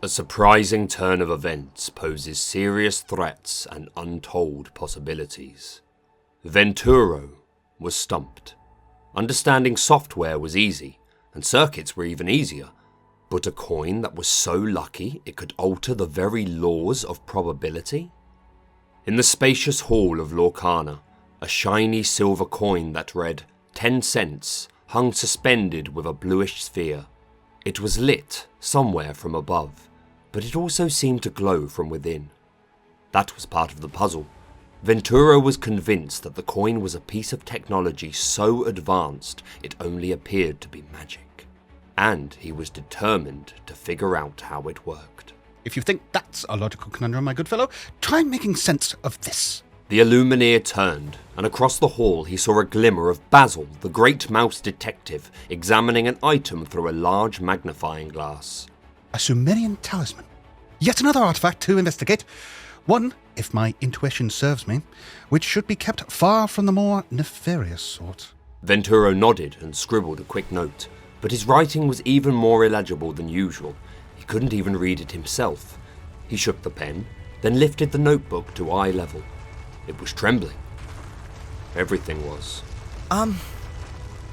A surprising turn of events poses serious threats and untold possibilities. Venturo was stumped. Understanding software was easy, and circuits were even easier, but a coin that was so lucky it could alter the very laws of probability? In the spacious hall of Lorcana, a shiny silver coin that read 10 cents hung suspended with a bluish sphere. It was lit somewhere from above, but it also seemed to glow from within. That was part of the puzzle. Venturo was convinced that the coin was a piece of technology so advanced it only appeared to be magic, and he was determined to figure out how it worked. If you think that's a logical conundrum, my good fellow, try making sense of this. The Illuminary turned, and across the hall he saw a glimmer of Basil, the great mouse detective, examining an item through a large magnifying glass. A Sumerian talisman. Yet another artifact to investigate. One, if my intuition serves me, which should be kept far from the more nefarious sort. Venturo nodded and scribbled a quick note, but his writing was even more illegible than usual. He couldn't even read it himself. He shook the pen, then lifted the notebook to eye level. It was trembling. Everything was.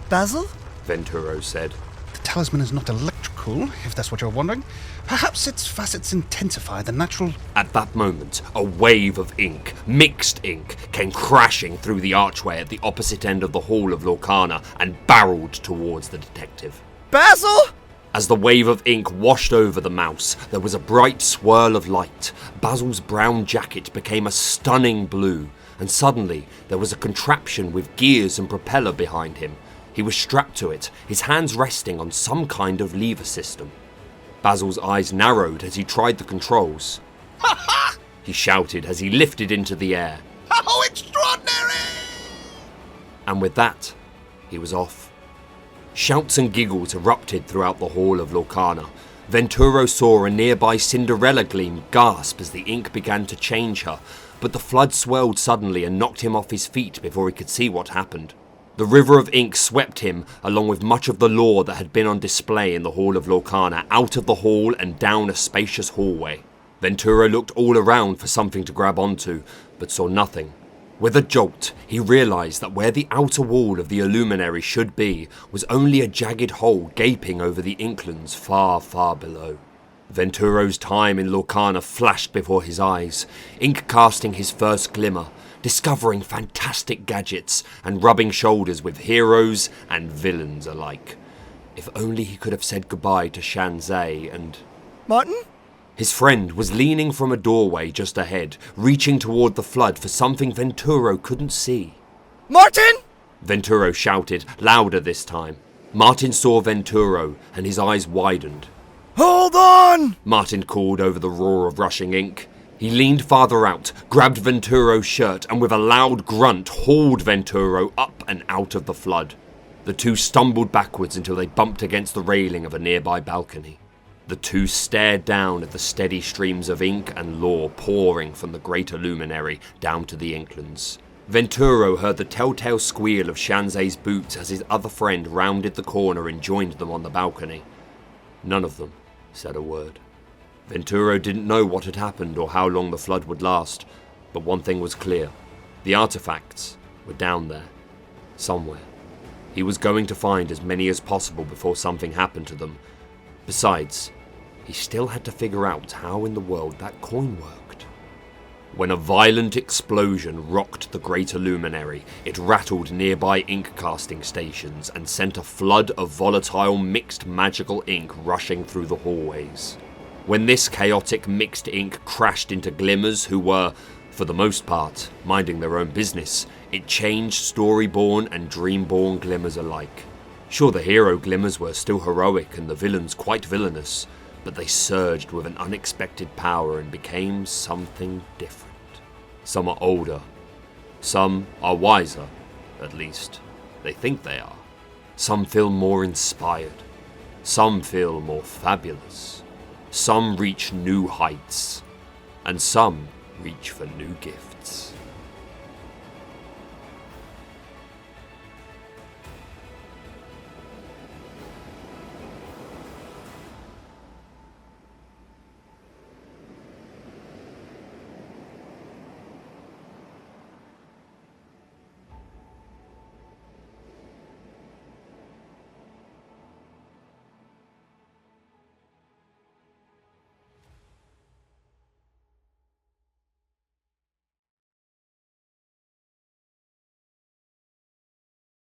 Basil? Venturo said. The talisman is not electrical, if that's what you're wondering. Perhaps its facets intensify the natural... At that moment, a wave of ink, mixed ink, came crashing through the archway at the opposite end of the hall of Lorcana and barreled towards the detective. Basil? As the wave of ink washed over the mouse, there was a bright swirl of light. Basil's brown jacket became a stunning blue, and suddenly there was a contraption with gears and propeller behind him. He was strapped to it, his hands resting on some kind of lever system. Basil's eyes narrowed as he tried the controls. Ha ha! He shouted as he lifted into the air. How extraordinary! And with that, he was off. Shouts and giggles erupted throughout the hall of Lorcana. Venturo saw a nearby Cinderella gleam gasp as the ink began to change her, but the flood swelled suddenly and knocked him off his feet before he could see what happened. The river of ink swept him, along with much of the lore that had been on display in the hall of Lorcana, out of the hall and down a spacious hallway. Venturo looked all around for something to grab onto, but saw nothing. With a jolt, he realised that where the outer wall of the Illuminary should be was only a jagged hole gaping over the inklands far, far below. Venturo's time in Lorcana flashed before his eyes, ink casting his first glimmer, discovering fantastic gadgets and rubbing shoulders with heroes and villains alike. If only he could have said goodbye to Shanzai and... Martin? His friend was leaning from a doorway just ahead, reaching toward the flood for something Venturo couldn't see. Martin! Venturo shouted, louder this time. Martin saw Venturo, and his eyes widened. Hold on! Martin called over the roar of rushing ink. He leaned farther out, grabbed Venturo's shirt, and with a loud grunt hauled Venturo up and out of the flood. The two stumbled backwards until they bumped against the railing of a nearby balcony. The two stared down at the steady streams of ink and lore pouring from the great Illuminary down to the inklands. Venturo heard the telltale squeal of Shanzai's boots as his other friend rounded the corner and joined them on the balcony. None of them said a word. Venturo didn't know what had happened or how long the flood would last, but one thing was clear. The artifacts were down there, somewhere. He was going to find as many as possible before something happened to them. Besides, he still had to figure out how in the world that coin worked. When a violent explosion rocked the great Illuminary, it rattled nearby ink casting stations and sent a flood of volatile mixed magical ink rushing through the hallways. When this chaotic mixed ink crashed into glimmers who were, for the most part, minding their own business, it changed storyborn and dreamborn glimmers alike. Sure, the hero glimmers were still heroic and the villains quite villainous, but they surged with an unexpected power and became something different. Some are older. Some are wiser, at least. They think they are. Some feel more inspired. Some feel more fabulous. Some reach new heights. And some reach for new gifts.